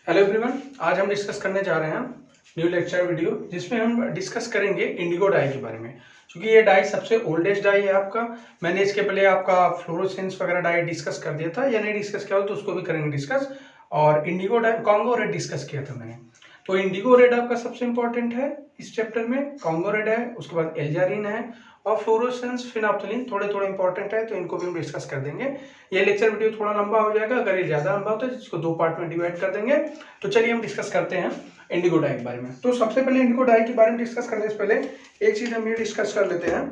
Hello everyone, आज हम discuss करने जा रहे हैं न्यू लेक्चर वीडियो जिसमें हम डिस्कस करेंगे इंडिगो डाई के बारे में। क्योंकि ये डाई सबसे ओल्डेस्ट डाई है आपका। मैंने इसके पहले आपका फ्लोरोसेंस वगैरह डाई डिस्कस कर दिया था, या नहीं डिस्कस किया हो तो उसको भी करेंगे डिस्कस। और Indigo die Congo red discuss किया था मैंने। तो इंडिगो रेड आपका सबसे इंपॉर्टेंट है इस चैप्टर में। कॉन्गो रेड है, उसके बाद एल्जारिन है और फ्लोरोसेंस फिनाप्थलीन थोड़े थोड़े इंपॉर्टेंट है, तो इनको भी हम डिस्कस कर देंगे। ये लेक्चर वीडियो थोड़ा लंबा हो जाएगा, अगर ये ज्यादा लंबा होता है जिसको दो पार्ट में डिवाइड कर देंगे। तो चलिए हम डिस्कस करते हैं इंडिगो डाई के बारे में। तो सबसे पहले इंडिगो डाई के बारे में डिस्कस करने से पहले एक चीज हम ये डिस्कस कर लेते हैं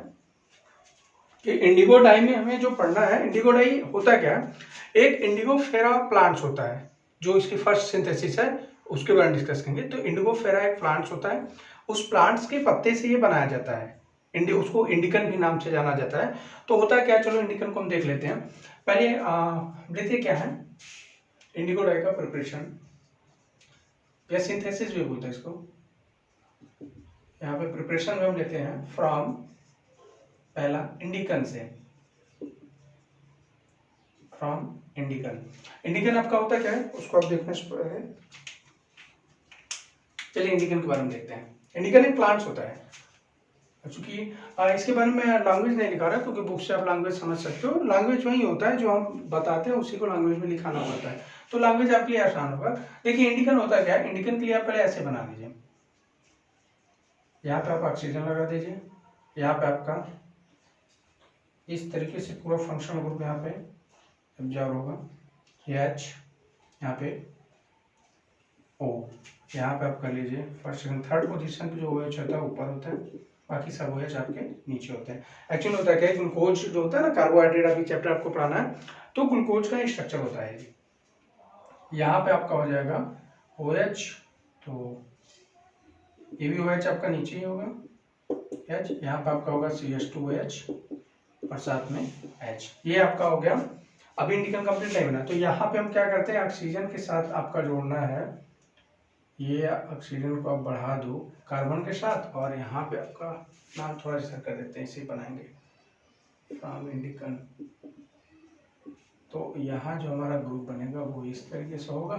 कि इंडिगो डाई में हमें जो पढ़ना है, इंडिगो डाई होता क्या है। एक इंडिगो फेरा प्लांट्स होता है, जो इसकी फर्स्ट सिंथेसिस है उसके बारे में डिस्कस करेंगे। तो इंडिगो फेरा एक प्लांट्स होता है, उस प्लांट्स के पत्ते से ये बनाया जाता है। उसको इंडिकन भी नाम से जाना जाता है। तो होता है क्या, चलो इंडिकन को हम देख लेते हैं। पहले देखिए क्या है इंडिगो डाई का प्रिपरेशन या सिंथेसिस भी बोलते हैं इसको। यहाँ पे प्रिपरेशन में हम लेते हैं फ्रॉम, पहला इंडिकन से, फ्रॉम इंडिकन। इंडिकन आपका होता क्या है उसको आप देखने से पहले चलिए इंडिकन के बारे में देखते हैं। इंडिकन एक प्लांट्स होता है। चूंकि इसके बारे में लैंग्वेज नहीं लिखा रहा है, क्योंकि बुक से आप लैंग्वेज समझ सकते हो। लैंग्वेज वही होता है जो हम बताते हैं, उसी को लैंग्वेज में लिखाना होता है, तो लैंग्वेज आपके लिए आसान होगा। देखिए इंडिकन होता है क्या है। इंडिकन के लिए आप पहले ऐसे बना लीजिए, यहाँ पे आप ऑक्सीजन लगा दीजिए, यहाँ पे आपका इस तरीके से पूरा फंक्शनल ग्रुप यहाँ पे ऑब्जर्व होगा, H, यहाँ पे O, यहाँ पे आप कर लीजिए फर्स्ट सेकंड थर्ड पोजीशन पे जो OH होता है ऊपर होता है, बाकी सब OH आपके नीचे होते हैं। एक्चुअली होता है क्या, ग्लूकोज जो होता है ना, कार्बोहाइड्रेट अभी चैप्टर आपको पढ़ाना है, तो ग्लूकोज का स्ट्रक्चर होता है। यहाँ पे आपका हो जाएगा OH, तो ये भी OH आपका नीचे ही होगा H, यहाँ पे आपका होगा CH2OH और साथ में H। ये आपका हो गया। अभी इंडिकन कंप्लीट नहीं बना, तो यहाँ पे हम क्या करते हैं, ऑक्सीजन के साथ आपका जोड़ना है। ये ऑक्सीजन को आप बढ़ा दो कार्बन के साथ, और यहाँ पे आपका नाम थोड़ा सा कर देते हैं, इसे बनाएंगे फ्रॉम इंडिकन। तो यहाँ जो हमारा ग्रुप बनेगा वो इस तरीके से होगा,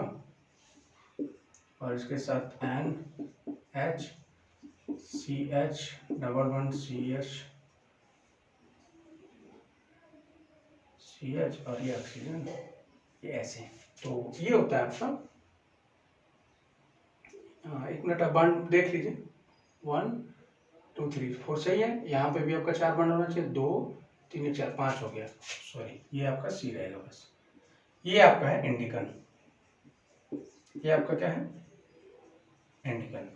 और इसके साथ NH, CH double bond CH और ये ऑक्सीजन, ये ऐसे। तो ये होता है आपका। एक मिनट आप बॉन्ड देख लीजिए, 1 2 3 4 सही है। यहाँ पे भी आपका 4 बॉन्ड होना चाहिए, 2 3 4 5 हो गया, सॉरी ये आपका C रहेगा बस। ये आपका है इंडिकन, ये आपका क्या है इंडिकन।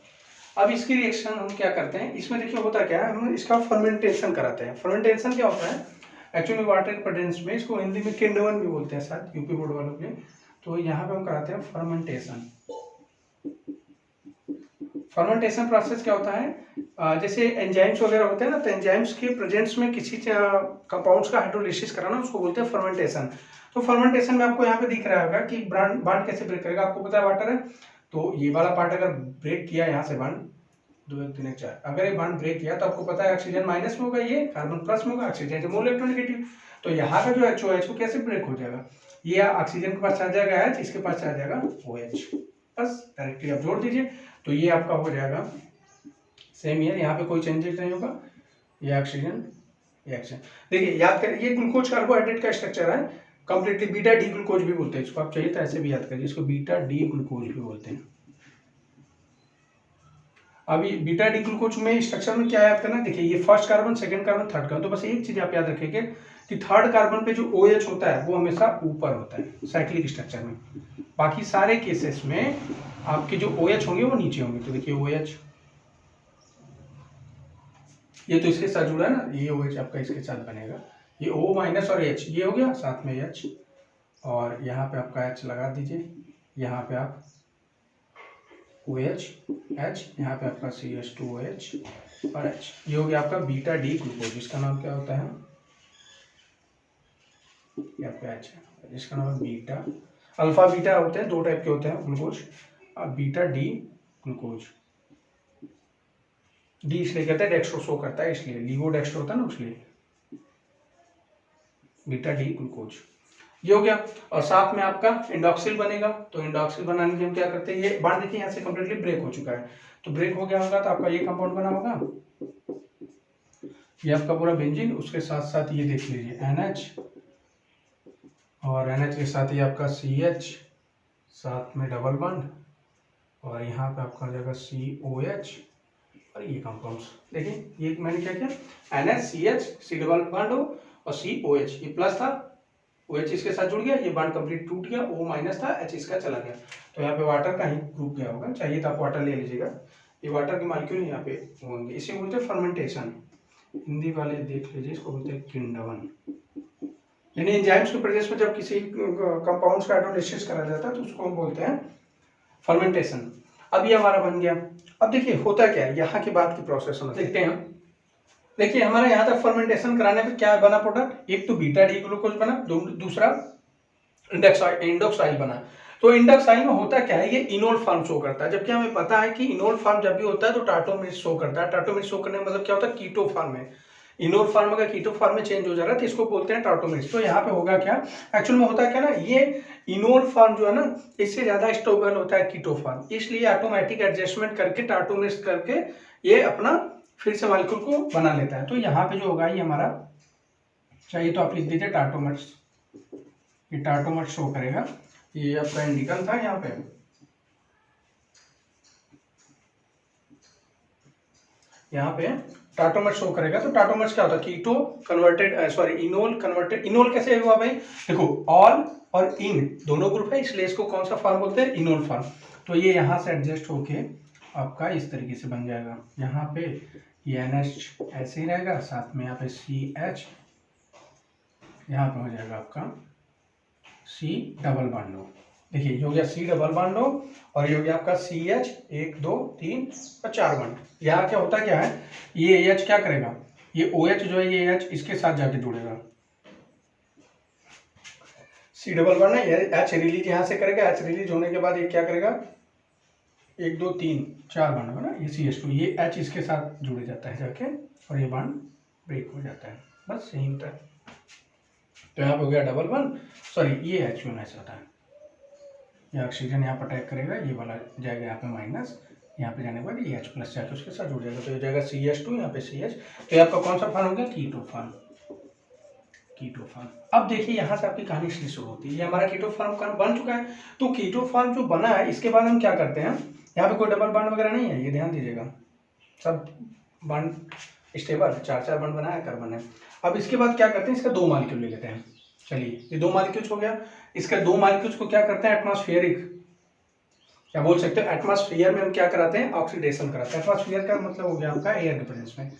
अब इसकी रिएक्शन हम क्या करते हैं, इसमें देखिए होता क्या है, हम इसका फर्मेंटेशन कराते हैं। फर्मेंटेशन क्या होता है एक्चुअली वाटर के प्रेजेंस में, इसको हिंदी में किण्वन भी बोलते हैं शायद यूपी बोर्ड वालों के। तो यहाँ पे हम कराते हैं फर्मेंटेशन। फर्मेंटेशन प्रोसेस क्या होता है, जैसे एंजाइम्स वगैरह होते हैं ना, तो एंजाइम्स के प्रेजेंस में किसी कंपाउंड्स का हाइड्रोलिसिस कराना, उसको बोलते हैं फर्मेंटेशन। तो फर्मेंटेशन में आपको यहाँ पे दिख रहा होगा कि बॉन्ड कैसे ब्रेक करेगा। आपको पता है वाटर है, तो ये वाला पार्ट अगर ब्रेक किया यहाँ से बॉन्ड 2 1 3 1 4, अगर ये बॉन्ड ब्रेक किया तो आपको पता है ऑक्सीजन माइनस में होगा, ये कार्बन प्लस में होगा, ऑक्सीजन से मोल इलेक्ट्रोनेगेटिव। तो यहाँ का जो HOH को कैसे ब्रेक हो जाएगा, ये ऑक्सीजन के पास आ जाएगा H, इसके पास आ जाएगा OH, बस डायरेक्टली आप जोड़ दीजिए। तो ये आपका हो जाएगा सेम ईयर, यहाँ पे कोई चेंजेस नहीं होगा। ये ऑक्सीजन, ये ऑक्सीजन। देखिए याद करिए, ये ग्लूकोज कार्बोहाइड्रेट का स्ट्रक्चर है कंप्लीटली। बीटा डी ग्लूकोज भी बोलते हैं इसको, आप चाहिए तो ऐसे भी याद करिए, इसको बीटा डी ग्लूकोज भी बोलते हैं। अभी बीटा डी ग्लूकोज में स्ट्रक्चर में क्या याद करना, देखिए ये first carbon, second carbon, third carbon. तो बस एक चीज आप याद रखिएगा कि थर्ड कार्बन पे जो OH होता है वो हमेशा ऊपर होता है साइक्लिक स्ट्रक्चर में। बाकी सारे केसेस में आपके जो OH होंगे वो नीचे होंगे। तो देखिए OH, ये तो इसके साथ जुड़ा है ना, ये OH आपका इसके साथ बनेगा। ये O माइनस और H ये हो गया, साथ में H, और यहाँ पे आपका H लगा दीजिए, यहाँ पे आप OH H, यहाँ पे आपका CH2OH और H। ये हो गया आपका बीटा डी ग्लूकोज, जिसका नाम क्या होता है, ये आपका H है, जिसका नाम है बीटा। अल्फा बीटा होते हैं, दो टाइप के होते हैं glucose. Beta D glucose, D इसलिए कहते हैं डेक्स्ट्रो शो करता है, इसलिए लिवो डेक्स्ट्रो होता है ना, इसलिए बीटा डी ग्लूकोज। ये हो गया। और साथ में आपका इंडॉक्सिल बनेगा। तो इंडॉक्सिल बनाने के लिए हम क्या करते हैं, ये बांध देखिए यहाँ से कंप्लीटली ब्रेक हो चुका है, तो ब्रेक हो गया होगा तो आपका ये कंपाउंड बना होगा, ये आपका पूरा बेंजीन। उसके साथ साथ ये देख लीजिए NH, और NH के साथ ये आपका CH, साथ में डबल बॉन्ड, और यहाँ पे आपका हो जाएगा COH, और ये कंपाउंड्स देखिए, ये मैंने क्या किया, NH CH C double bond हो और COH, ये प्लस था, OH इसके साथ जुड़ गया, ये बॉन्ड कंप्लीट टूट गया, O माइनस था, H इसका चला गया, तो यहाँ पे वाटर का ही ग्रुप गया होगा, चाहिए तो आप वाटर ले लीजिएगा। ये वाटर के मॉलिक्यूल यहाँ पे होंगे, इसे बोलते हैं फर्मेंटेशन। हिंदी वाले देख लीजिए, इसको बोलते हैं किंडवन। यानी एंजाइम्स के प्रोसेस में जब किसी कंपाउंड्स का हाइड्रोलाइसिस करा जाता है तो उसको हम बोलते हैं फर्मेंटेशन। अब ये हमारा बन गया। अब देखिए होता क्या है, यहाँ की बात की प्रोसेस हम देखते हैं। देखिए हमारा यहाँ तक फर्मेंटेशन कराने पे क्या बना प्रोडक्ट, एक तो बीटा डी ग्लूकोज बना, दूसरा इंडोक्साइल बना। तो इंडोक्साइल में होता क्या है, ये इनोल फॉर्म शो करता है, जबकि हमें पता है कि इनोल फॉर्म जब भी होता है तो टार्टोमेर शो करता है। टार्टोमेर शो करने का मतलब क्या होता है, कीटो फॉर्म में। इनोल फॉर्म अगर कीटो फॉर्म में चेंज हो जा रहा है तो इसको बोलते हैं टार्टोमेर। तो यहाँ पे होगा क्या, एक्चुअल में होता क्या ना, ये इनोल फॉर्म जो है ना इससे ज्यादा स्टेबल होता है कीटो फॉर्म, इसलिए ऑटोमेटिक एडजस्टमेंट करके टार्टोमेर करके ये अपना फिर से मॉलिक्यूल को बना लेता है। तो यहाँ पे जो होगा ये हमारा, चाहिए तो आप लिख दीजिए टार्टोमर्स, ये टार्टोमर्स शो करेगा। ये आपका इंडिकल था यहाँ पे, यहाँ पे टार्टोमर्स शो करेगा। तो टार्टोमर्स क्या होता है, keto converted, sorry enol converted. Enol कैसे हुआ भाई, देखो ऑल और इन दोनों ग्रुप है, इसलिए इसको कौन सा फॉर्म बोलते हैं, इनोल फॉर्म। तो ये यहाँ से एडजस्ट होके आपका इस तरीके से बन जाएगा। यहाँ पे ये NH ऐसे ही रहेगा, साथ में यहाँ पे CH, यहाँ पे हो जाएगा आपका C डबल बॉन्ड। देखिए ये हो गया C डबल बॉन्ड, और ये हो गया आपका CH, 1 2 3 और 4 बॉन्ड। यहाँ क्या होता क्या है, ये H क्या करेगा, ये OH जो है ये H इसके साथ जाके जुड़ेगा, C डबल बॉन्ड है, H रिलीज यहाँ से करेगा, H रिलीज होने के बाद ये क्या करेगा, 1 2 3 4 बॉन्ड होगा ना, ये CH2, ये H इसके साथ जुड़ जाता है जाके, और ये बॉन्ड ब्रेक हो जाता है, बस यही होता है। तो यहाँ पे हो गया डबल बॉन्ड, सॉरी ये H1 ऐसा होता है, ये ऑक्सीजन यहाँ पर अटैक करेगा, ये वाला जाएगा यहाँ पे माइनस, यहाँ पे जाने के बाद ये H प्लस जाके उसके साथ जुड़ जाएगा, तो ये जाएगा CH2, यहाँ पे CH। तो ये आपका कौन सा फॉर्म हो गया, कीटो फॉर्म, कीटो फॉर्म। अब देखिए यहाँ से आपकी कहानी शुरू होती है, ये हमारा कीटो फॉर्म बन चुका है। तो कीटो फॉर्म जो बना है इसके बाद हम क्या करते हैं, यहाँ पे कोई डबल बॉन्ड वगैरह नहीं है, ये ध्यान दीजिएगा, सब बॉन्ड स्टेबल, 4 बॉन्ड बनाया कार्बन है। अब इसके बाद क्या करते हैं, इसका 2 मॉलिक्यूल ले लेते हैं। चलिए ये 2 मॉलिक्यूल्स हो गया, इसका 2 मॉलिक्यूल्स को क्या करते हैं, एटमॉस्फेरिक, क्या बोल सकते हैं, एटमॉस्फेयर में हम क्या कराते हैं, ऑक्सीडेशन कराते हैं। एटमॉस्फेयर का मतलब हो गया आपका एयर के प्रेजेंस में,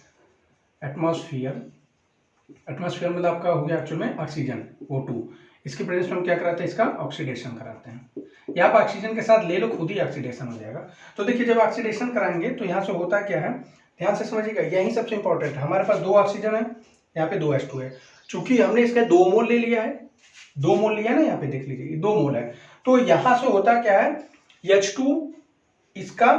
एटमॉस्फेयर, एटमॉस्फेयर मतलब आपका हो गया एक्चुअल में ऑक्सीजन O2, इसके प्रेजेंस में हम क्या कराते हैं, इसका ऑक्सीडेशन कराते हैं। यहाँ पर ऑक्सीजन के साथ ले लो, खुद ही ऑक्सीडेशन हो जाएगा। तो देखिए जब ऑक्सीडेशन कराएंगे तो यहाँ से होता क्या है, ध्यान से समझिएगा, यही सबसे इंपॉर्टेंट है। हमारे पास 2 ऑक्सीजन है, यहाँ पे 2 H2 है, चूंकि हमने इसका 2 मोल ले लिया है, 2 मोल लिया ना, यहाँ पे देख लीजिए 2 मोल है, तो यहाँ से होता क्या है, H2 इसका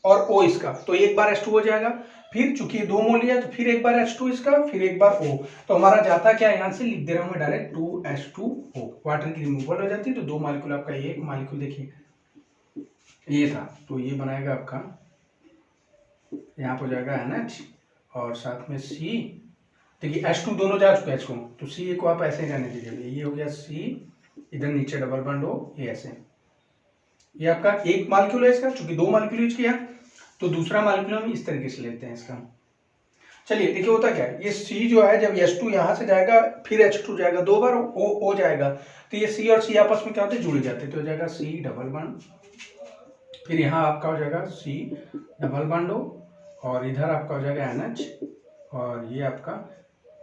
और O इसका, तो एक बार H2 हो जाएगा, फिर चूंकि 2 मोल लिया तो फिर एक बार H2 इसका, फिर एक बार O, तो हमारा जाता क्या है, यहाँ से लिख दे रहा हूँ मैं डायरेक्ट 2H2O, वाटर की रिमूवल हो जाती है। तो 2 मॉलिक्यूल आपका, एक मॉलिक्यूल देखिए ये था, तो ये बनाएगा आपका, यहाँ पर हो जाएगा NH और साथ में C, देखिए H2 दोनों जा चुके हैं H को, तो C को आप ऐसे ही रहने दीजिए, ये हो गया C, इधर नीचे डबल बॉन्ड हो, ये ऐसे, ये आपका एक मॉलिक्यूल है इसका, चूंकि 2 मॉलिक्यूल यूज किया तो दूसरा मॉलिक्यूल हम इस तरीके से लेते हैं इसका। चलिए देखिए होता क्या है, ये C जो है, जब H2 यहाँ से जाएगा फिर H2 जाएगा, 2 बार O जाएगा, तो ये C और C आपस में क्या होते हैं, जुड़ जाते हैं, तो हो जाएगा C डबल बॉन्ड, फिर यहाँ आपका हो जाएगा C डबल बॉन्ड हो, और इधर आपका हो जाएगा NH, और ये आपका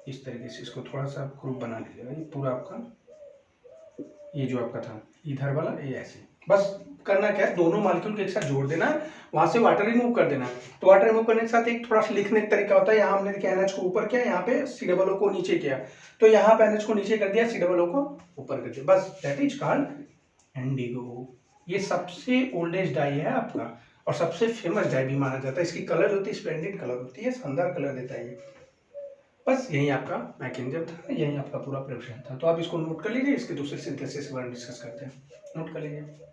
इस तरीके से, इसको थोड़ा सा ग्रुप बना लीजिएगा, ये पूरा आपका, ये जो आपका था इधर वाला, ये ऐसे, बस करना क्या है, दोनों मॉलिक्यूल को एक साथ जोड़ देना है, वहां से वाटर रिमूव कर देना है। तो वाटर रिमूव करने के साथ एक थोड़ा सा लिखने का तरीका होता है, यहाँ हमने देखिए NH को ऊपर किया, यहाँ पे COO को नीचे किया, तो यहाँ पे NH को नीचे कर दिया, COO को ऊपर कर दिया, बस दैट इज कॉल्ड इंडिगो। ये सबसे ओल्डेस्ट डाई है आपका, और सबसे फेमस डाई भी माना जाता है। इसकी कलर होती है स्प्लेंडेड कलर होती है, शानदार कलर देता है ये। बस यही आपका मैकेनिज्म था, यही आपका पूरा प्रिपरेशन था। तो आप इसको नोट कर लीजिए, इसके दूसरे सिंथेसिस के बारे में डिस्कस करते हैं। नोट कर लीजिए।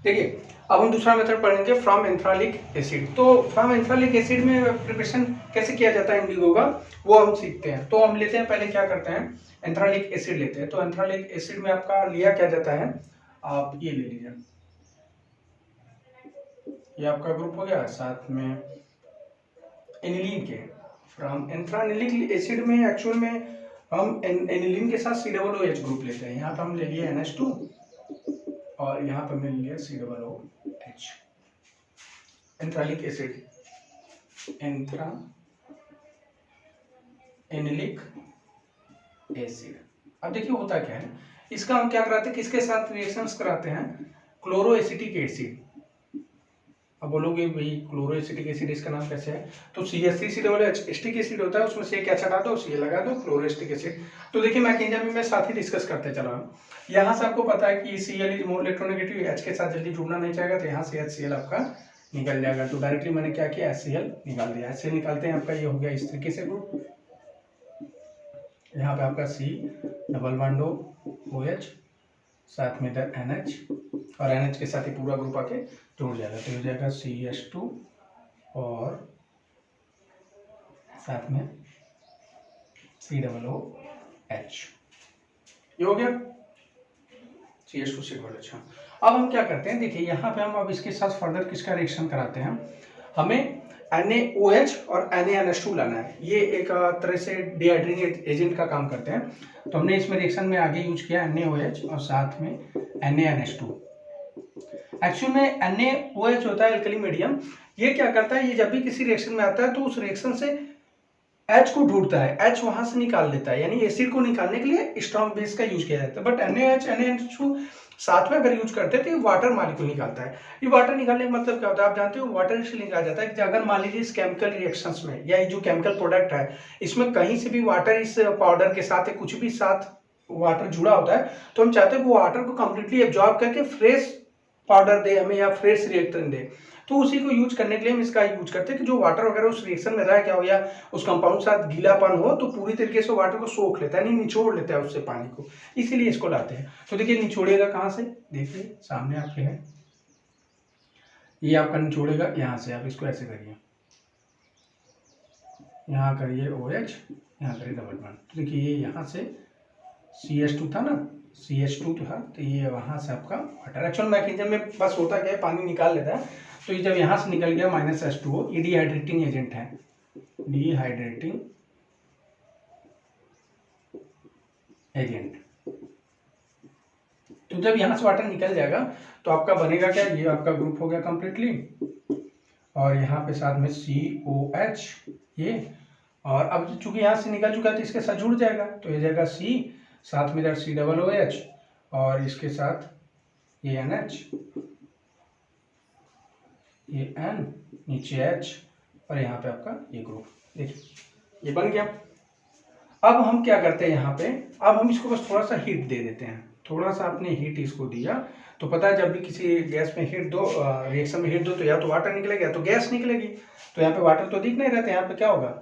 देखिए, अब हम दूसरा मेथड पढ़ेंगे फ्रॉम एंथ्रालिक एसिड। तो फ्रॉम एंथ्रालिक एसिड में प्रिपरेशन कैसे किया जाता है इंडिगो का, वो हम सीखते हैं। तो हम लेते हैं, पहले क्या करते हैं, एंथ्रालिक एसिड लेते हैं। तो एंथ्रालिक एसिड में आपका लिया क्या जाता है, आप ये ले लीजिए, ये आपका ग्रुप हो गया, साथ में एनिलीन के। फ्रॉम एंथ्रालिक एसिड में एक्चुअल में हम एनिलीन के साथ COOH ग्रुप लेते हैं। यहाँ पे हम ले लिए NH2 और यहाँ पे मिल गया COOH। Anthranilic acid, anthra anilic acid. अब देखिए होता क्या है, इसका हम क्या कराते हैं, किसके साथ रिएक्शंस कराते हैं, क्लोरोएसिटिक एसिड। अब बोलोगे भाई क्लोरोएसिटिक एसिड इसका नाम कैसे है, तो CH3COOH एस्टिक एसिड होता है, उसमें से क्या हटा दो, Cl लगा दो, क्लोरोएसिटिक एसिड। तो देखिए मैकेनिज्म में साथ ही डिस्कस करते चला हूं। यहाँ से आपको पता है कि Cl is more electronegative, H के साथ जल्दी जुड़ना नहीं चाहेगा, तो यहाँ से HCl आपका निकल जाएगा। तो डायरेक्टली मैंने क्या किया, HCl निकाल दिया। HCl निकालते हैं, आपका ये हो गया इस तरीके से ग्रुप। यहाँ पे आपका C≡OH, साथ में इधर NH, और NH के साथ ही पूरा ग्रुप आके जुड़ जाएगा। तो हो जाएगा CH2 और साथ में COOH। ये हो गया CH2 COOH। अब हम क्या करते हैं, देखिए यहाँ पे हम अब इसके साथ फर्दर किसका रिएक्शन कराते हैं, हमें NaOH और NaNH2 लाना है। ये एक तरह से डिहाइड्रेटिंग एजेंट का काम करते हैं। तो हमने इसमें रिएक्शन में आगे यूज किया NaOH और साथ में NaNH2। एक्चुअल में NaOH होता है एल्कली मीडियम। ये क्या करता है, ये जब भी किसी रिएक्शन में आता है तो उस रिएक्शन से H को ढूंढता है, H वहां से निकाल लेता है, यानी एसिड को निकालने के लिए स्ट्रॉन्ग बेस का यूज किया जाता है। बट NaOH NaNH2 साथ में अगर यूज करते हैं तो ये वाटर मॉलिक्यूल निकालता है। ये वाटर निकालने का मतलब क्या होता है, आप जानते हो, वाटर इसलिए निकाला जाता है कि अगर मान लीजिए इस केमिकल रिएक्शंस में या ये जो केमिकल प्रोडक्ट है इसमें कहीं से भी वाटर इस पाउडर के साथ या कुछ भी साथ वाटर जुड़ा होता है, तो हम चाहते हैं वो वाटर को कंप्लीटली एब्जॉर्ब करके फ्रेश पाउडर दे हमें या फ्रेश रिएक्टेंट दे। तो उसी को यूज करने के लिए हम इसका यूज करते हैं कि जो वाटर वगैरह उस रिएक्शन में रह क्या हो या उस कंपाउंड साथ गीलापन हो तो पूरी तरीके से वाटर को सोख लेता है, नहीं निचोड़ लेता है उससे पानी को, इसीलिए इसको लाते हैं। तो देखिए निचोड़ेगा कहाँ से, देखिए सामने आपके है, ये आपका निचोड़ेगा यहाँ से। आप इसको ऐसे करिए, यहाँ करिए OH, यहाँ करिए डबल बॉन्ड। तो देखिए ये यहाँ से CH2 था ना, CH2 था, तो ये वहाँ से आपका वाटर। एक्चुअल मैकेनिज्म में बस होता क्या है, पानी निकाल लेता है। तो ये जब यहाँ से निकल गया -H2O, ये डिहाइड्रेटिंग एजेंट है, डिहाइड्रेटिंग एजेंट। तो जब यहाँ से वाटर निकल जाएगा तो आपका बनेगा क्या, ये आपका ग्रुप हो गया कंप्लीटली, और यहाँ पे साथ में COH ये, और अब चूंकि यहाँ से निकल चुका है तो इसके साथ जुड़ जाएगा, तो ये जाएगा C, साथ में इधर COOH और इसके साथ ये NH, ये N, नीचे H, और यहाँ पे आपका ये ग्रुप, देखिए ये बन गया। अब हम क्या करते हैं यहाँ पे, अब हम इसको बस थोड़ा सा हीट दे देते हैं। थोड़ा सा आपने हीट इसको दिया तो पता है जब भी किसी गैस में हीट दो, रिएक्शन में हीट दो, तो या तो वाटर निकलेगा या तो गैस निकलेगी। तो यहाँ पे वाटर तो दिख नहीं रहा था, यहाँ पे क्या होगा,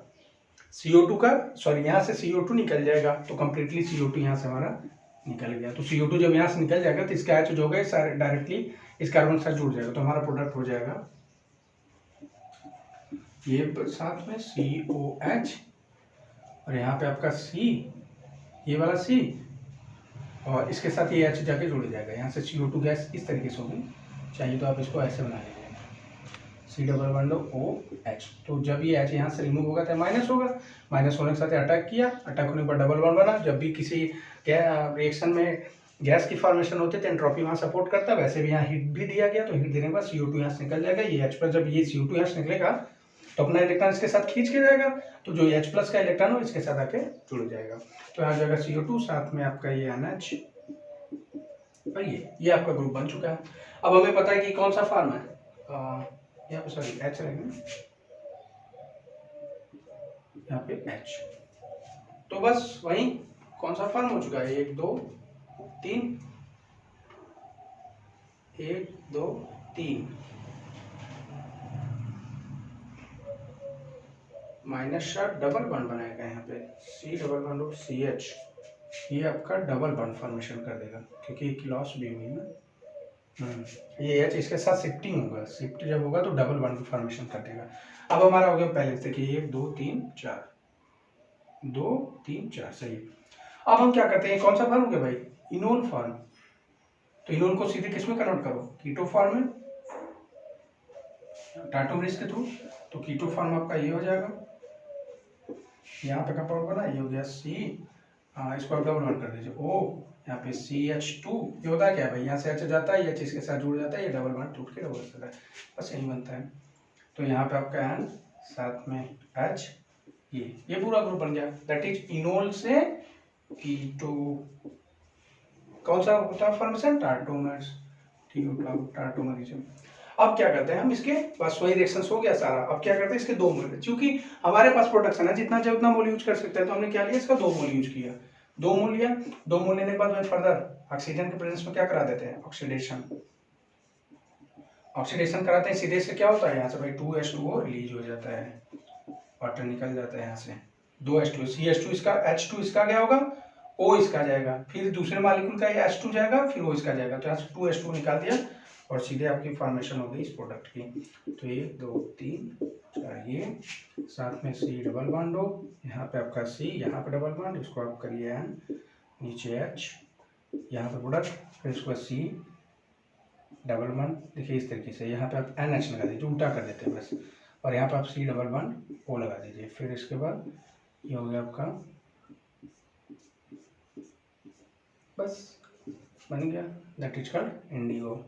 CO2 का, सॉरी यहाँ से CO2 निकल जाएगा, तो कंप्लीटली CO2 यहाँ से हमारा निकल गया। तो CO2 जब यहाँ से निकल जाएगा तो इसका H जो होगा डायरेक्टली इस कार्बन के साथ जुड़ जाएगा, तो हमारा प्रोडक्ट हो जाएगा ये साथ में COH, और यहाँ पे आपका C, ये वाला C, और इसके साथ ये H जाके जुड़ जाएगा। यहाँ से CO2 गैस इस तरीके से होगी, चाहिए तो आप इसको ऐसे बना लीजिए, C≡OH। तो जब ये H यहाँ से रिमूव होगा तो माइनस होगा, माइनस होने के साथ अटैक किया, अटैक होने पर डबल बॉन्ड बना। जब भी किसी रिएक्शन में गैस की फॉर्मेशन होती है तो एंट्रोपी वहाँ सपोर्ट करता है, वैसे भी यहाँ हीट भी दिया गया, तो हीट देने के बाद CO2 यहाँ से निकल जाएगा। ये H पर जब ये CO2 यहाँ से निकलेगा तो अपना इलेक्ट्रॉन इसके साथ खींच के जाएगा, तो जो H+ का इलेक्ट्रॉन हो इसके साथ आके जुड़ जाएगा। तो यहाँ जाएगा CO2, साथ में आपका ये NH, और ये आपका ग्रुप बन चुका है। अब हमें पता है कि कौन सा फॉर्म है, यहाँ पे सॉरी H रहेगा, यहाँ पे H। तो बस वही कौन सा फॉर्म हो चुका है, 1 2 3, 1 2 3 माइनस का डबल बॉन्ड बनाएगा यहाँ पे C डबल बॉन्ड और CH, ये आपका डबल बॉन्ड फॉर्मेशन कर देगा क्योंकि एक लॉस भी हुई ना। ये H इसके साथ शिफ्टिंग होगा, शिफ्ट जब होगा तो डबल बॉन्ड फॉर्मेशन कर देगा। अब हमारा हो गया बैलेंस, देखिए 1 2 3 4, 2 3 4, सही। अब हम क्या करते हैं, कौन सा फॉर्म हो गया भाई, इनोल फॉर्म। तो इनोल को सीधे किस में कन्वर्ट करो, कीटो फॉर्म में, टाटोमरेज के थ्रू। तो कीटो फॉर्म आपका ये हो जाएगा, यहाँ पे कंपाउंड बना, ये हो गया C, इसको आप डबल बॉन्ड कर दीजिए O, यहाँ पे CH2, ये होता है क्या भाई, यहाँ से H जाता है, H इसके साथ जुड़ जाता है, ये डबल बॉन्ड टूट के डबल होता है, बस यही बनता है। तो यहाँ पे आपका N साथ में H, ये पूरा ग्रुप बन गया, दैट इज इनोल से कीटो। कौन सा होता है फॉर्मेशन, टार्टोमर्स, टार्टोमरिज्म। अब क्या करते हैं हम, इसके बस वही रिएक्शंस हो गया सारा। अब क्या करते हैं, इसके 2 मोल, क्योंकि हमारे पास प्रोडक्शन है जितना चाहे उतना मोल यूज कर सकते हैं, तो हमने क्या लिया, इसका 2 मोल यूज किया, 2 मोल लिया। 2 मोल लेने के बाद फर्दर ऑक्सीजन के प्रेजेंस में क्या करा देते हैं, ऑक्सीडेशन, ऑक्सीडेशन कराते हैं। सीधे से क्या होता है, यहाँ से भाई 2H2O रिलीज हो जाता है, वाटर निकल जाता है यहाँ से, 2H2, CH2 इसका, H2 इसका क्या होगा, O इसका जाएगा, फिर दूसरे मालिक्यूल का ये H2 जाएगा, फिर O इसका जाएगा, तो यहाँ से 2H2 निकाल दिया और सीधे आपकी फॉर्मेशन हो गई इस प्रोडक्ट की। तो 1 2 3 4, ये साथ में C डबल बॉन्ड हो, यहाँ पे आपका C, यहाँ पे डबल बॉन्ड, इसको आप करिए N, नीचे H, यहाँ पे प्रोडक्ट, फिर इसको C डबल बॉन्ड, देखिए इस तरीके से, यहाँ पे आप NH लगा दीजिए, उल्टा कर देते हैं बस, और यहाँ पे आप C डबल बॉन्ड O लगा दीजिए। फिर इसके बाद ये हो गया आपका, बस बन गया, दैट इज कॉल्ड इंडिगो।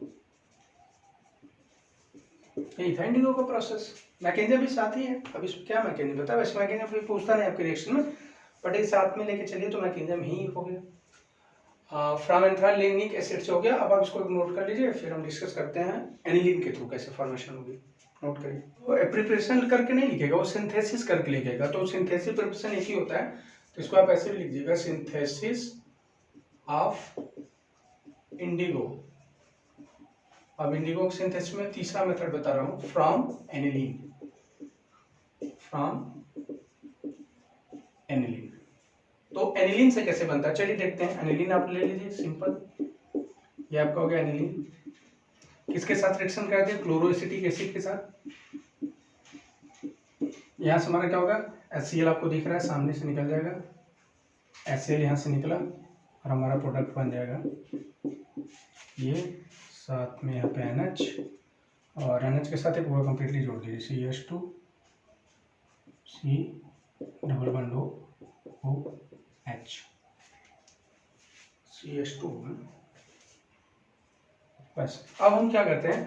यही था इंडिगो का प्रोसेस। मैकेनिज्म भी साथ ही है, अब इसमें क्या मैकेनिज्म बता, वैसे मैकेनिज्म कोई पूछता नहीं आपके रिएक्शन में, बट एक साथ में लेके चलिए तो मैकेनिज्म ही हो गया। फ्रामेंथ्रालेनिक एसिड से हो गया। अब आप इसको नोट कर लीजिए, फिर हम डिस्कस करते हैं एनिलीन के थ्रू कैसे फॉर्मेशन होगी, नोट करिए। वो प्रिपरेशन करके नहीं लिखेगा, वो सिंथेसिस करके लिखेगा, तो सिंथेसिस प्रिपरेशन एक ही होता है, तो इसको आप ऐसे भी लिख दीजिएगा, सिंथेसिस ऑफ इंडिगो। अब इंडिगो के सिंथेसिस में तीसरा मेथड बता रहा हूँ, फ्रॉम एनिलीन, फ्रॉम एनिलीन। तो एनिलीन से कैसे बनता है, चलिए देखते हैं। एनिलीन आप ले लीजिए, सिंपल, ये आपका हो गया एनिलीन। किसके साथ रिएक्शन कराते हैं, क्लोरोएसिटिक एसिड के साथ। यहाँ से हमारा क्या होगा, HCl आपको दिख रहा है, सामने से निकल जाएगा, HCl यहाँ से निकला और हमारा प्रोडक्ट बन जाएगा ये, साथ में यहाँ पे NH, और NH के साथ एक पूरा कंप्लीटली जोड़ दीजिए, CH2, C double bond OH, CH2। बस अब हम क्या करते हैं,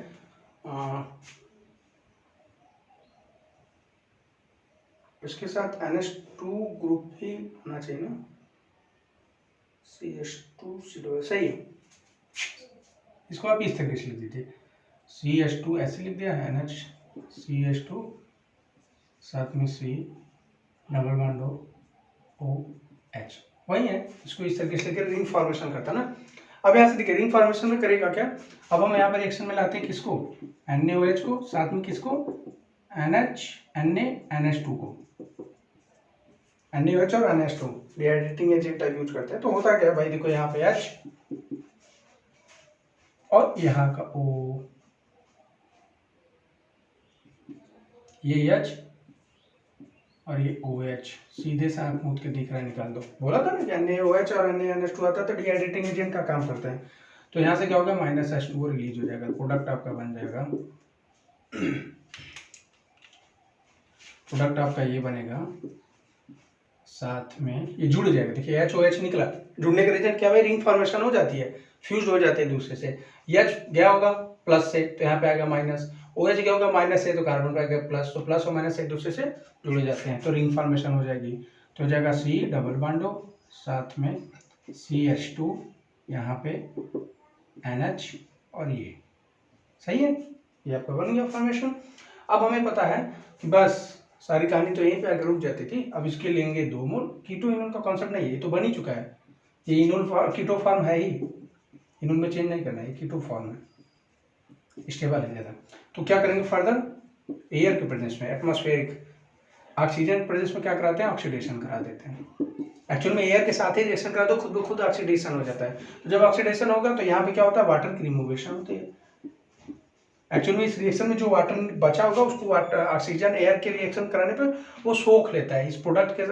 इसके साथ NH2 ग्रुप ही होना चाहिए ना, CH2 सही है। इसको आप इस तरीके से लिख दीजिए, CH2 ऐसे लिख दिया है, NH CH2 साथ में C डबल बॉन्ड OH, वही है। इसको इस तरीके से लेकर रिंग फॉर्मेशन करता है ना। अब यहाँ से देखिए रिंग फॉर्मेशन में करेगा क्या, अब हम यहाँ पर रिएक्शन में लाते हैं किसको, NaOH को, साथ में किसको, NH Na NH2 को, NaOH और NH2 dehydrating agent type use करते हैं। तो होता क्या है भाई, देखो यहाँ पे H और यहाँ का O, ये H और ये OH, सीधे से आंख मूंद के दिख रहा है, निकाल दो। बोला था ना कि NaOH और NaNH2 आता है तो डिहाइड्रेटिंग एजेंट का काम करता है। तो यहाँ से क्या होगा, -H2O रिलीज हो जाएगा, प्रोडक्ट आपका बन जाएगा, प्रोडक्ट आपका ये बनेगा, साथ में ये जुड़ जाएगा। देखिए HOH निकला, जुड़ने का रीजन क्या है, रिंग फॉर्मेशन हो जाती है, फ्यूज हो जाते हैं दूसरे से। H गया होगा प्लस से तो यहाँ पे आएगा माइनस, OH गया होगा माइनस से तो कार्बन पे आएगा प्लस, तो प्लस और माइनस एक दूसरे से जुड़े जाते हैं, तो रिंग फॉर्मेशन हो जाएगी। तो हो जाएगा C डबल बॉन्ड O, साथ में CH2, यहाँ पे NH और ये, सही है, ये आपका बन गया फॉर्मेशन। अब हमें पता है कि बस सारी कहानी तो यहीं पे आकर रुक जाती थी। अब इसके लेंगे 2 मोल। कीटो इनोल का कॉन्सेप्ट नहीं है, ये तो बन ही चुका है, ये इनोल कीटो फॉर्म है ही, इनोल में चेंज नहीं करना है, कीटो फॉर्म है, स्टेबल है ज़्यादा। तो क्या करेंगे फर्दर, एयर के प्रेजेंस में, एटमॉस्फेरिक ऑक्सीजन प्रेजेंस में क्या कराते हैं, ऑक्सीडेशन करा देते हैं। एक्चुअल में एयर के साथ ही रिएक्शन करा दो, खुद ब खुद ऑक्सीडेशन हो जाता है। तो जब ऑक्सीडेशन होगा तो यहाँ पे क्या होता है, वाटर की रिमूवेशन होती है। एक्चुअल में इस रिएक्शन में जो वाटर बचा होगा उसको वाटर ऑक्सीजन एयर के रिएक्शन कराने पे वो सोख लेता है। इस प्रोडक्ट के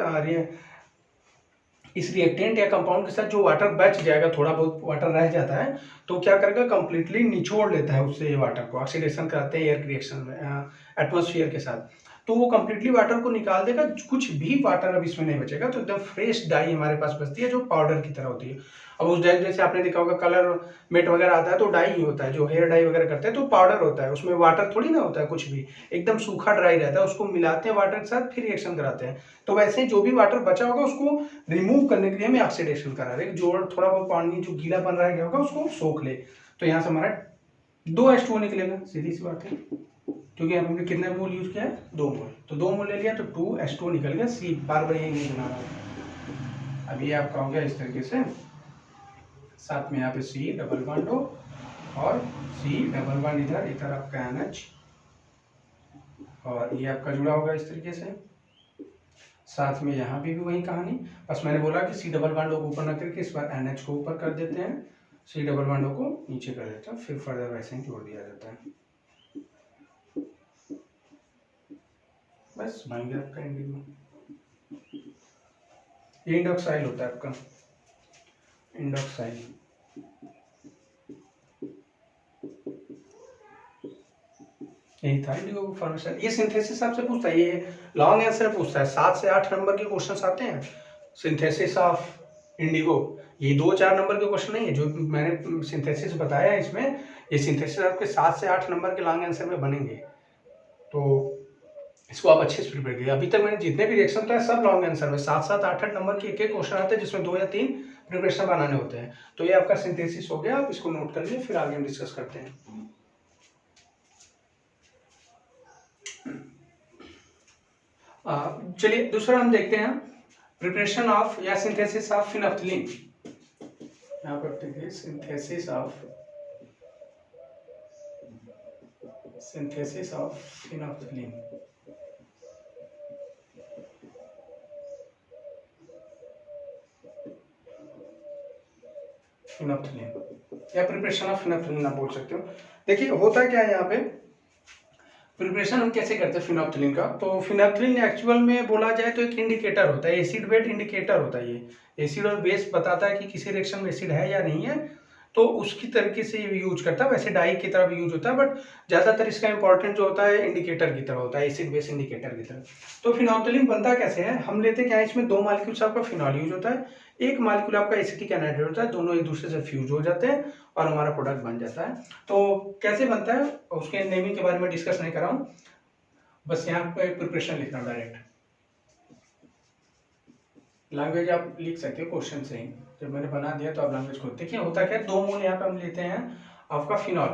इस रिएक्टेंट या कंपाउंड के साथ जो वाटर बच जाएगा, थोड़ा बहुत वाटर रह जाता है, तो क्या करेगा, कंप्लीटली निचोड़ लेता है उससे वाटर को, ऑक्सीडेशन कराते हैं एयर रिएक्शन में एटमॉस्फेयर के साथ, तो वो कंप्लीटली वाटर को निकाल देगा, कुछ भी वाटर अब इसमें नहीं बचेगा। तो एकदम फ्रेश डाई हमारे पास बचती है जो पाउडर की तरह होती है। अब उस डाई जैसे आपने देखा होगा कलर मेट वगैरह आता है तो डाई ही होता है, जो हेयर डाई वगैरह करते हैं तो पाउडर होता है, उसमें वाटर थोड़ी ना होता है, कुछ भी एकदम सूखा ड्राई रहता है, उसको मिलाते हैं वाटर के साथ फिर रिएक्शन कराते हैं। तो वैसे ही जो भी वाटर बचा होगा उसको रिमूव करने के लिए हमें ऑक्सीडेशन करा रहे, जो थोड़ा बहुत पानी जो गीला बन रहा होगा उसको सोख ले। तो यहाँ से हमारा 2H2O निकलेगा, सीधी सी बात है, क्योंकि हमने कितना मोल यूज किया है, 2 मोल, तो 2 मोल ले लिया तो 2H2O निकल गया। सी बार बार यही नहीं बना रहा। अब ये आपका हो गया इस तरीके से, साथ में यहाँ पे C डबल बॉन्ड हो और C डबल बॉन्ड इधर, इधर आपका NH, और ये आपका जुड़ा होगा इस तरीके से। साथ में यहाँ भी वही कहानी, बस मैंने बोला कि C डबल बॉन्ड को ऊपर न करके इस बार NH को ऊपर कर देते हैं, C डबल बॉन्ड को नीचे कर देते हैं, फिर फर्दर वैसे ही जोड़ दिया जाता है। बस बन गया आपका इंडिगो। ये इंडोक्साइल होता है आपका, इंडोक्साइल। यही था इंडिगो का फॉर्मेशन। ये सिंथेसिस आपसे पूछता है, ये लॉन्ग आंसर पूछता है, 7 से 8 नंबर के क्वेश्चन आते हैं सिंथेसिस ऑफ इंडिगो। ये 2-4 नंबर के क्वेश्चन नहीं है जो मैंने सिंथेसिस बताया है इसमें, ये सिंथेसिस आपके 7 से 8 नंबर के लॉन्ग आंसर में बनेंगे, तो इसको आप अच्छे से प्रिपेयर करिए। अभी तक मैंने जितने भी रिएक्शन बताए सब लॉन्ग आंसर में 7-7, 8-8 नंबर के एक एक क्वेश्चन आते हैं जिसमें 2 या 3 प्रिपरेशन बनाने होते हैं। तो ये आपका सिंथेसिस हो गया, आप इसको नोट कर लीजिए, फिर आगे हम डिस्कस करते हैं। चलिए दूसरा हम देखते हैं, प्रिपरेशन ऑफ या सिंथेसिस ऑफ फिनोप्थिलीन। यहाँ पर देखिए सिंथेसिस ऑफ फिनोप्थिलीन। फिनोप्थिलीन या प्रिपरेशन ऑफ फिनोप्थिलीन आप बोल सकते हो। देखिए होता क्या है यहाँ पे, प्रिपरेशन हम कैसे करते हैं फिनोप्थिलीन का, तो फिनोप्थिलीन एक्चुअल में बोला जाए तो एक इंडिकेटर होता है, एसिड वेट इंडिकेटर होता है। ये एसिड और बेस बताता है कि किसी रिएक्शन में एसिड है या नहीं है, तो उसकी तरीके से ये यूज करता है। वैसे डाई की तरह भी यूज होता है, बट ज़्यादातर इसका इंपॉर्टेंट जो होता है इंडिकेटर की तरह होता है, एसिड बेस इंडिकेटर की तरह। तो फिनोप्थिलीन बनता कैसे है, हम लेते क्या है, इसमें 2 मॉलिक्यूल्स आपका फिनॉल यूज होता है, एक मॉलिक्यूल आपका एसिटिक एनाइड्राइड होता है, दोनों एक दूसरे से फ्यूज हो जाते हैं और हमारा प्रोडक्ट बन जाता है। तो कैसे बनता है उसके नेमिंग के बारे में डिस्कस नहीं कर रहा हूँ, बस यहाँ पे प्रिपरेशन लिखना हूँ डायरेक्ट। लैंग्वेज आप लिख सकते हो क्वेश्चन से ही, जब मैंने बना दिया तो आप लैंग्वेज को देखिए। होता क्या है, 2 मोल यहाँ पे हम लेते हैं आपका फिनॉल,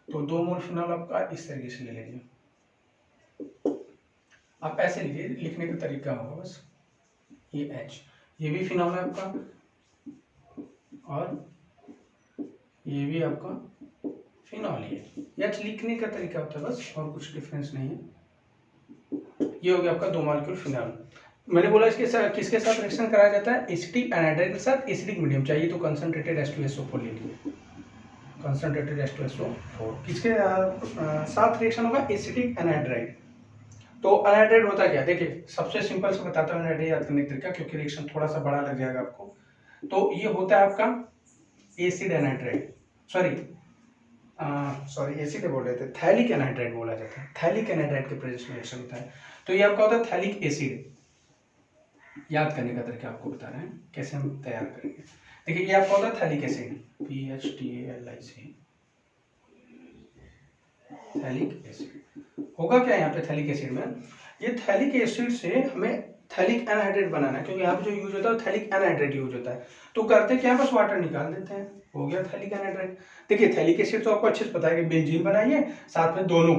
तो 2 मोल फिनॉल आपका इस तरीके से ले लीजिए। आप ऐसे लीजिए, लिखने का तरीका होगा बस, ये H, ये भी फिनॉल है आपका, और ये भी आपका फिनॉल ही है। या लिखने का तरीका होता है बस, और कुछ डिफरेंस नहीं है। ये हो गया आपका 2 मॉलिक्यूल फिनॉल। मैंने बोला इसके साथ किसके साथ रिएक्शन कराया जाता है, एसिटिक एनाइड्राइड के साथ। एसिडिक मीडियम चाहिए तो कंसंट्रेटेड H2SO4 ले लीजिए, कंसंट्रेटेड H2SO4 किसके साथ रिएक्शन होगा, एसिटिक एनाइड्राइड। तो एनाइड्राइड होता क्या, देखिए सबसे सिंपल से बताता हूँ एनाइड्राइड याद करने का तरीका, क्योंकि रिएक्शन थोड़ा सा बड़ा लग जाएगा आपको। तो ये होता है आपका एसिड एनाइड्राइड, सॉरी एसिड बोल रहे थे, थैलिक एनाइड्राइड बोला जाता है। थैलिक एनाइड्राइड के प्रेजेंस में रिएक्शन होता है, तो ये आपका होता है थैलिक एसिड। याद करने का तरीका आपको बता रहे हैं कैसे हम तैयार करेंगे। देखिए ये आपका होता है phthalic acid, PHTALIC, phthalic acid. होगा क्या यहाँ पे थैलिक एसिड में, ये थैलिक एसिड से हमें थैलिक एनहाइड्रेट बनाना है, क्योंकि यहाँ पे जो यूज होता है थैलिक एनहाइड्रेट यूज होता है। तो करते क्या, बस वाटर निकाल देते हैं, हो गया थैलिक एनहाइड्रेट। देखिए थैलिक एसिड तो आपको अच्छे से पता है कि बेंजीन बनाइए, साथ में दोनों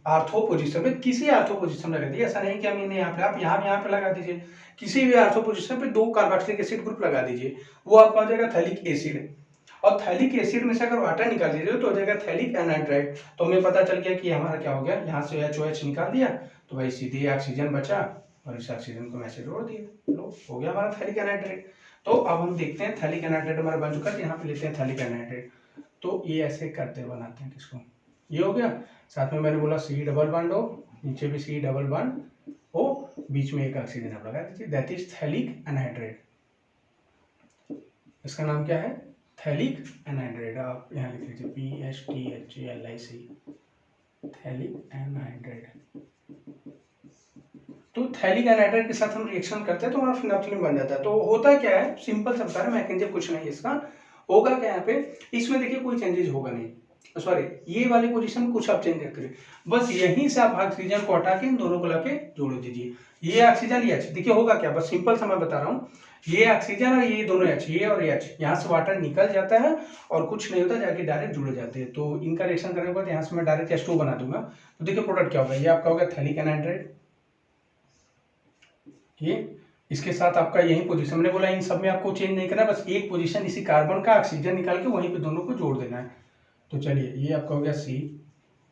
आर्थो पोजीशन में, किसी आर्थो पोजीशन में लगा दीजिए, ऐसा नहीं कि हम इन्हें यहाँ पे, आप यहाँ पे लगा दीजिए, किसी भी आर्थो पोजीशन पे 2 कार्बोक्सिलिक एसिड ग्रुप लगा दीजिए, वो आपका हो जाएगा थैलिक एसिड। और थैलिक एसिड में से अगर वाटर निकाल दीजिए तो हो जाएगा थैलिक एनहाइड्राइड। तो हमें पता चल गया कि हमारा क्या हो गया, यहाँ से HOH निकाल दिया तो भाई सीधे ऑक्सीजन बचा और इस ऑक्सीजन को मैसे जोड़ दिया, लो हो गया हमारा थैलिक एनहाइड्रेट। तो अब हम देखते हैं थैलिक एनहाइड्रेट हमारा बन चुका है, यहाँ पे लेते हैं थैलिक एनहाइड्रेट। तो ये ऐसे करते बनाते हैं किसको, ये हो गया, साथ में मैंने बोला C डबल बॉन्ड हो, नीचे भी C डबल बॉन्ड हो, बीच में एक ऑक्सीजन आप लगा दीजिए, दैट इज थैलिक एनहाइड्रेट। इसका नाम क्या है, थैलिक एनहाइड्रेट। आप यहाँ लिख लीजिए PHTHALIC, थैलिक एनहाइड्रेट। तो थैलिक एनहाइड्रेट के साथ हम रिएक्शन करते हैं तो हमारा फिनोल्फिन बन जाता है। तो होता क्या है, सिंपल सा बता रहा है, मैकेनिज्म कुछ नहीं है इसका। होगा क्या यहाँ पे, इसमें देखिए कोई चेंजेस होगा नहीं, सॉरी ये वाली पोजीशन में कुछ आप चेंज करिए, बस यहीं से आप ऑक्सीजन को हटा के इन दोनों को लाके जोड़ दीजिए, ये ऑक्सीजन ये H, देखिए होगा क्या, बस सिंपल सा मैं बता रहा हूँ, ये ऑक्सीजन और ये दोनों H, ये और ये H, यहाँ से वाटर निकल जाता है और कुछ नहीं होता, जाके डायरेक्ट जुड़ जाते हैं। तो इनका रिएक्शन करने के बाद यहाँ से मैं डायरेक्ट H2 बना दूंगा। तो देखिए प्रोडक्ट क्या होगा, ये आपका होगा थैलिक एनहाइड्रेट, ये इसके साथ आपका यही पोजीशन, मैंने बोला इन सब में आपको चेंज नहीं करना, बस एक पोजीशन इसी कार्बन का ऑक्सीजन निकाल के वहीं पे दोनों को जोड़ देना है। तो चलिए ये आपका हो गया C,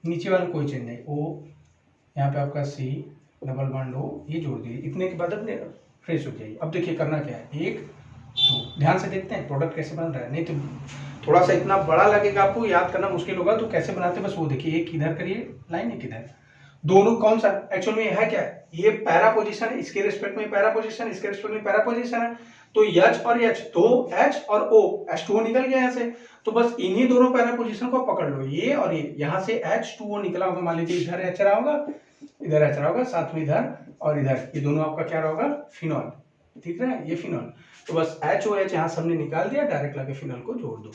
नीचे वाला कोई चेंज नहीं, O, यहाँ पे आपका C डबल बॉन्ड O, ये जोड़ दीजिए, इतने के बाद अपने फ्रेश हो जाइए। अब देखिए करना क्या है, 1 2, ध्यान से देखते हैं प्रोडक्ट कैसे बन रहा है, नहीं तो थोड़ा सा इतना बड़ा लगेगा आपको, याद करना मुश्किल होगा, तो कैसे बनाते हैं बस वो देखिए, एक इधर करिए लाइन, एक इधर, दोनों कौन सा एक्चुअल में है क्या, ये पैरा पोजीशन है, इसके रिस्पेक्ट में पैरा पोजीशन, इसके रिस्पेक्ट में पैरा पोजीशन है। तो H और H, दो H और O, H2O निकल गया यहाँ से, तो बस इन्हीं दोनों पैरा पोजीशन को पकड़ लो, ये और ये, यहाँ से H2O निकला होगा, मान लीजिए इधर H रहा होगा, इधर H रहा होगा, साथ में इधर और इधर, ये दोनों आपका क्या होगा, फिनॉल, ठीक है, ये फिनॉल। तो बस HOH यहाँ सबने निकाल दिया, डायरेक्ट लाके फिनॉल को जोड़ दो,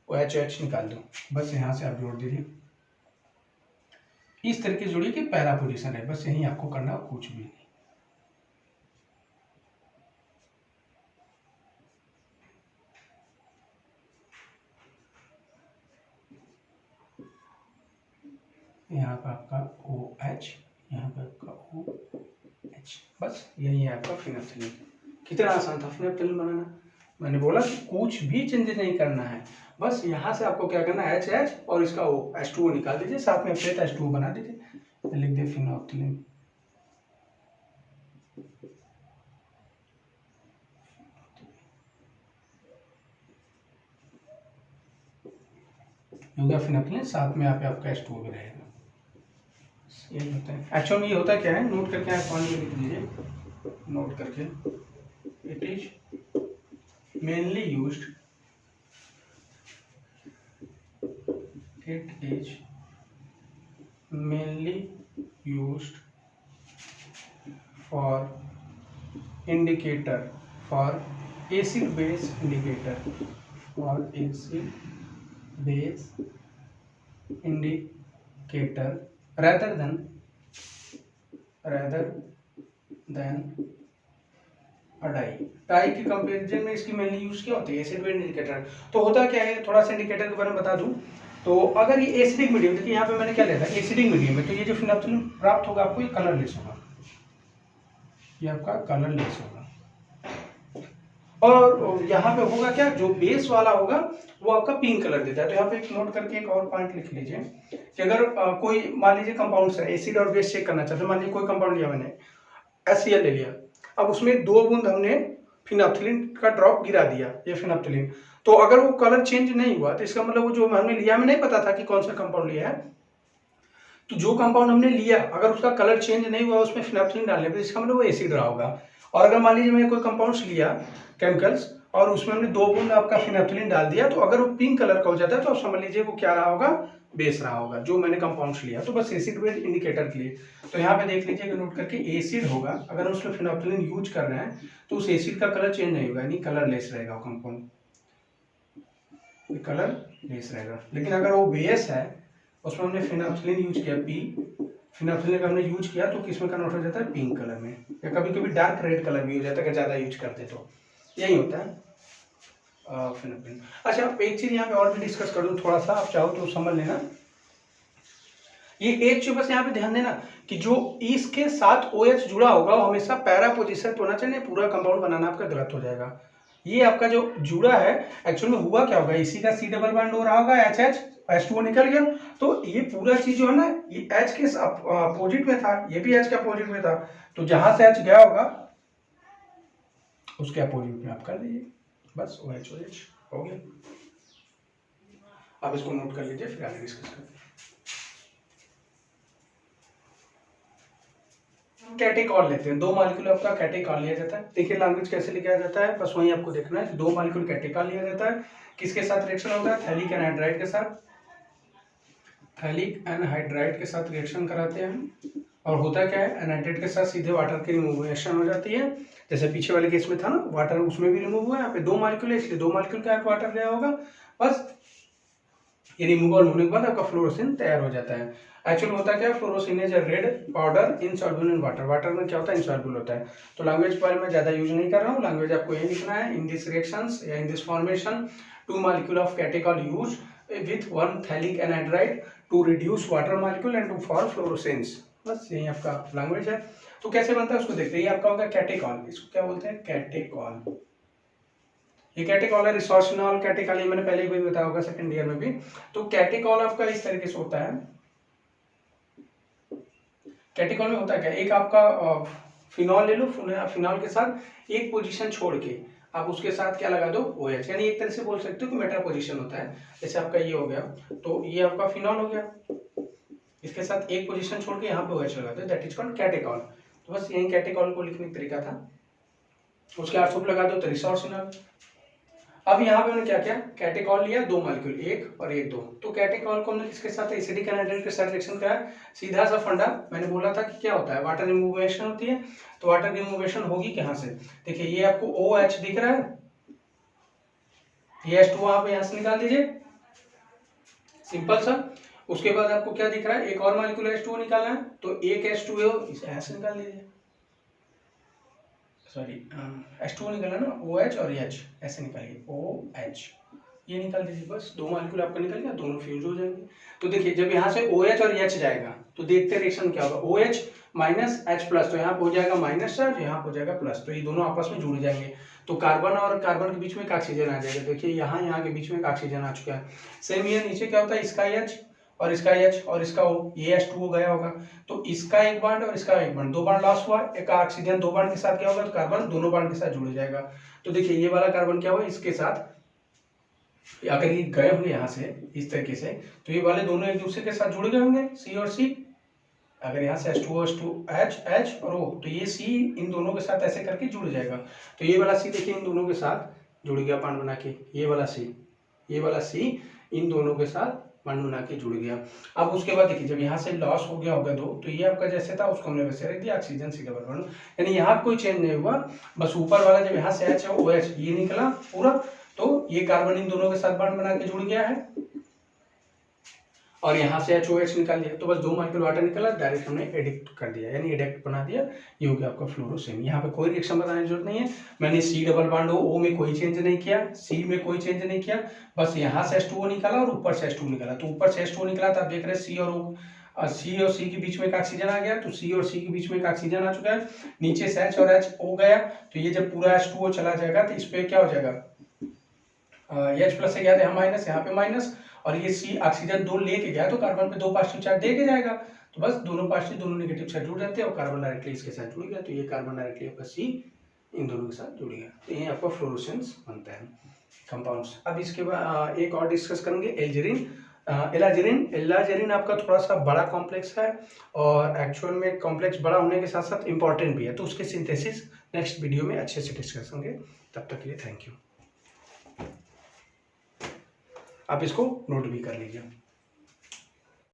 वो HOH निकाल दो, बस यहाँ से आप जोड़ दीजिए, इस तरीके से जोड़िए कि पैरा पोजीशन है, बस यही आपको करना, कुछ भी नहीं। यहाँ पे आपका OH, यहाँ पे आपका OH, बस यही है आपका फिनोल्फिन। कितना आसान था फिनोल्फिन बनाना, मैंने बोला कि कुछ भी चेंज नहीं करना है, बस यहाँ से आपको क्या करना है, HH और इसका O, H2O निकाल दीजिए, साथ में फिर H2O बना दीजिए, लिख दे फिनोल्फिन। हो गया फिनोल्फिन, साथ में यहाँ पे आपका H2O भी रहेगा, यही होता है। एक्चुअल में ये होता क्या है, नोट करके आप पॉइंट में लिख दीजिए, नोट करके, it is mainly used, it is mainly used for indicator, for acid base indicator, for acid base indicator rather than dye के कंपैरिजन में इसकी मेनली यूज क्या होती है, एसिड बेस इंडिकेटर। तो होता क्या है, थोड़ा सा इंडिकेटर के बारे में बता दूं, तो अगर ये एसिडिक मीडियम, देखिए यहाँ पे मैंने क्या लिया था, एसिडिक मीडियम है, तो ये जो फिनोल्फिन प्राप्त होगा आपको, ये कलरलेस होगा, ये आपका कलरलेस होगा। और यहाँ पे होगा क्या, जो बेस वाला होगा वो आपका पिंक कलर देता है। तो यहाँ पे एक नोट करके एक और पॉइंट लिख लीजिए कि अगर कोई मान लीजिए कंपाउंड है, एसिड और बेस चेक करना चाहते हैं, मान लीजिए कोई कंपाउंड लिया मैंने, HCl ले लिया, अब उसमें 2 बूंद हमने फिनोल्फिन का ड्रॉप गिरा दिया, ये फिनोल्फिन, तो अगर वो कलर चेंज नहीं हुआ तो इसका मतलब वो जो हमने लिया, हमें नहीं पता था कि कौन सा कंपाउंड लिया है, तो जो कंपाउंड हमने लिया अगर उसका कलर चेंज नहीं हुआ, उसमें फिनोल्फिन डालने पर, इसका मतलब वो एसिड रहा होगा। और अगर मान लीजिए मैंने कोई कंपाउंड्स लिया केमिकल्स और उसमें हमने 2 बूंद आपका फिनोल्फिन डाल दिया, तो अगर वो पिंक कलर का हो जाता है तो आप समझ लीजिए वो क्या रहा होगा, बेस रहा होगा, जो मैंने कंपाउंड्स लिया। तो बस एसिड बेस इंडिकेटर के लिए, तो यहाँ पे देख लीजिए कि नोट करके एसिड होगा, अगर उसमें फिनोल्फिन यूज कर रहे हैं तो उस एसिड का कलर चेंज नहीं होगा, यानी कलरलेस रहेगा कंपाउंड, कलर लेस रहेगा। लेकिन अगर वो बेस है, उसमें हमने फिनोल्फिन यूज किया P, फिनोप्सिलिन का हमने यूज किया तो किस में कन्वर्ट हो जाता है, पिंक कलर में, या कभी कभी डार्क रेड कलर भी हो जाता है अगर ज़्यादा यूज करते तो, यही होता है फिनोप्सिलिन। अच्छा एक चीज़ यहाँ पे और भी डिस्कस कर दूँ थोड़ा सा, आप चाहो तो समझ लेना। ये एक चीज बस यहाँ पे ध्यान देना कि जो इसके साथ OH जुड़ा होगा वो हमेशा पैरा पोजिशन होना चाहिए, पूरा कंपाउंड बनाना आपका गलत हो जाएगा। ये आपका जो जुड़ा है एक्चुअल में हुआ क्या होगा, इसी का C डबल बॉन्ड हो रहा होगा, HH H2O निकल गया, तो ये पूरा चीज जो है ना ये H के अपोजिट में था, ये भी H के अपोजिट में था, तो जहां से H गया होगा उसके अपोजिट में आप कर दीजिए, बस OH हो गया। आप इसको नोट कर लीजिए, फिर आगे डिस्कस करते हैं। कैटेकॉल लेते हैं, 2 मॉलिक्यूल आपका कैटेकॉल लिया जाता है। देखिए लैंग्वेज कैसे लिखा जाता है, बस वही आपको देखना है। 2 मॉलिक्यूल कैटेकॉल लिया जाता है, किसके साथ रिएक्शन होता है, थैलिक एनहाइड्राइड के साथ, थैलिक एनहाइड्राइड के साथ रिएक्शन कराते हैं। और होता क्या है, एनहाइड्राइड के साथ सीधे वाटर की रिमूवेशन हो जाती है, जैसे पीछे वाले केस में था ना, वाटर उसमें भी रिमूव हुआ है। यहाँ पे 2 मॉलिक्यूल है इसलिए 2 मॉलिक्यूल का वाटर गया होगा, बस ये रिमूवल होने के बाद आपका फ्लोरोसिन तैयार हो जाता है। एक्चुअल होता क्या है, fluorescein is a red powder insoluble in water, water में क्या होता है, इनसॉल्युबल होता है। तो लैंग्वेज पर मैं ज्यादा यूज नहीं कर रहा हूँ, लैंग्वेज आपको यही लिखना है, इन दिस रिएक्शंस या in this formation 2 molecule of catechol use with 1 phthalic anhydride to reduce water molecule and to for fluorescence, बस यही आपका लैंग्वेज है। तो कैसे बनता है उसको देखते हैं, ये आपका होगा कैटेकॉल, इसको क्या बोलते हैं, कैटेकॉल। ये कैटेकॉल है, रिसोर्सिनॉल कैटेकॉल, ये मैंने पहले भी बताया होगा सेकंड ईयर में भी। तो कैटेकॉल आपका इस तरीके से होता है। कैटेकॉल में होता क्या है, एक आपका फिनॉल ले लो, फिनॉल के साथ एक पोजीशन छोड़ के आप उसके साथ क्या लगा दो, OH, यानी एक तरह से बोल सकते हो कि मेटा पोजीशन होता है। जैसे आपका ये हो गया, तो ये आपका फिनॉल हो गया, इसके साथ एक पोजीशन छोड़ के यहाँ पे OH लगा दो, दैट इज कॉल्ड कैटेकॉल। तो बस यही कैटेकॉल को लिखने का तरीका था। उसके आर लगा दो तो रिसोर्सिनॉल। अब यहाँ पे हमने क्या किया, कैटेकॉल लिया 2 मॉलिक्यूल, 1 और 1 2, तो कैटेकॉल को हमने किसके साथ, एसिडिक एनहाइड्राइड के साथ रिएक्शन कराया। सीधा सा फंडा मैंने बोला था कि क्या होता है, वाटर रिमूवेशन होती है, तो वाटर रिमूवेशन होगी कहाँ से, देखिए ये आपको OH दिख रहा है, ये H2 आप यहाँ से निकाल दीजिए, सिंपल सा। उसके बाद आपको क्या दिख रहा है, एक और मॉलिक्यूल H2O निकालना है, तो एक H2O इसे ऐसे निकाल दीजिए, सॉरी H2O निकाला ना, OH और H ऐसे निकालिए, OH ये निकाल दीजिए, बस 2 मॉलिक्यूल आपका निकल गया, दोनों फ्यूज हो जाएंगे। तो देखिए जब यहाँ से OH और H जाएगा तो देखते रिएक्शन क्या होगा, OH माइनस H प्लस, तो यहाँ पे हो जाएगा माइनस चार्ज, यहाँ पे हो जाएगा प्लस, तो ये दोनों आपस में जुड़ जाएंगे, तो कार्बन और कार्बन के बीच में एक ऑक्सीजन आ जाएगा। देखिए यहाँ के बीच में एक ऑक्सीजन आ चुका है। सेम ये नीचे क्या होता है, इसका H और इसका H और इसका O, ये H2O गया होगा, तो इसका एक बॉन्ड और इसका एक बॉन्ड, 2 बॉन्ड लॉस हुआ, एक ऑक्सीजन 2 बॉन्ड के साथ क्या होगा, तो कार्बन दोनों बॉन्ड के साथ जुड़ जाएगा। तो देखिए ये वाला कार्बन क्या हुआ, इसके साथ अगर ये गए होंगे यहाँ से इस तरीके से, तो ये वाले दोनों एक दूसरे के साथ जुड़ गए होंगे, C और C। अगर यहाँ से H2O H और O, तो ये C इन दोनों के साथ ऐसे करके जुड़ जाएगा। तो ये वाला C देखिए इन दोनों के साथ जुड़ गया बॉन्ड बना के, ये वाला C इन दोनों के साथ बॉन्ड बना के जुड़ गया। अब उसके बाद देखिए जब यहाँ से लॉस हो गया होगा 2, तो ये आपका जैसे था उसको हमने वैसे रख दिया, ऑक्सीजन C डबल बॉन्ड, यानी यहाँ कोई चेंज नहीं हुआ, बस ऊपर वाला जब यहाँ से H है OH ये निकला पूरा, तो ये कार्बन इन दोनों के साथ बॉन्ड बना के जुड़ गया है, और यहाँ से HOH निकाल दिया, तो बस 2 मॉलिक्यूल वाटर निकला, डायरेक्ट हमने एडिक्ट कर दिया, यानी एडिक्ट बना दिया, ये हो गया आपका फ्लोरोसेन। यहाँ पे कोई रिएक्शन बताने की जरूरत नहीं है, मैंने C डबल बॉन्ड O में कोई चेंज नहीं किया, C में कोई चेंज नहीं किया, बस यहाँ से H2O निकाला और ऊपर से H2 निकाला, तो ऊपर से H2O निकला तो आप देख रहे हैं C और C के बीच में एक ऑक्सीजन आ गया, तो C और C के बीच में एक ऑक्सीजन आ चुका है, नीचे से H और H O गया, तो ये जब पूरा H2O चला जाएगा तो इस पे क्या हो जाएगा, H प्लस से गया था यहाँ माइनस, यहाँ पे माइनस, और ये C ऑक्सीजन 2 लेके गया तो कार्बन पे 2 पॉजिटिव चार्ज दे के जाएगा, तो बस दोनों पॉजिटिव दोनों नेगेटिव चार्ज जुड़ जाते हैं और कार्बन डायरेक्टली इसके साथ जुड़ गया, तो ये कार्बन डायरेक्टली आपका C इन दोनों के साथ जुड़ गया, तो ये आपका फ्लोरोसेंस बनता है कंपाउंड्स। अब इसके बाद एक और डिस्कस करेंगे एल्जीरिन। एल्लाजेरिन आपका थोड़ा सा बड़ा कॉम्प्लेक्स है, और एक्चुअल में कॉम्प्लेक्स बड़ा होने के साथ साथ इंपॉर्टेंट भी है, तो उसके सिंथेसिस नेक्स्ट वीडियो में अच्छे से डिस्कस करेंगे। तब तक के लिए थैंक यू। आप इसको नोट भी कर लीजिए।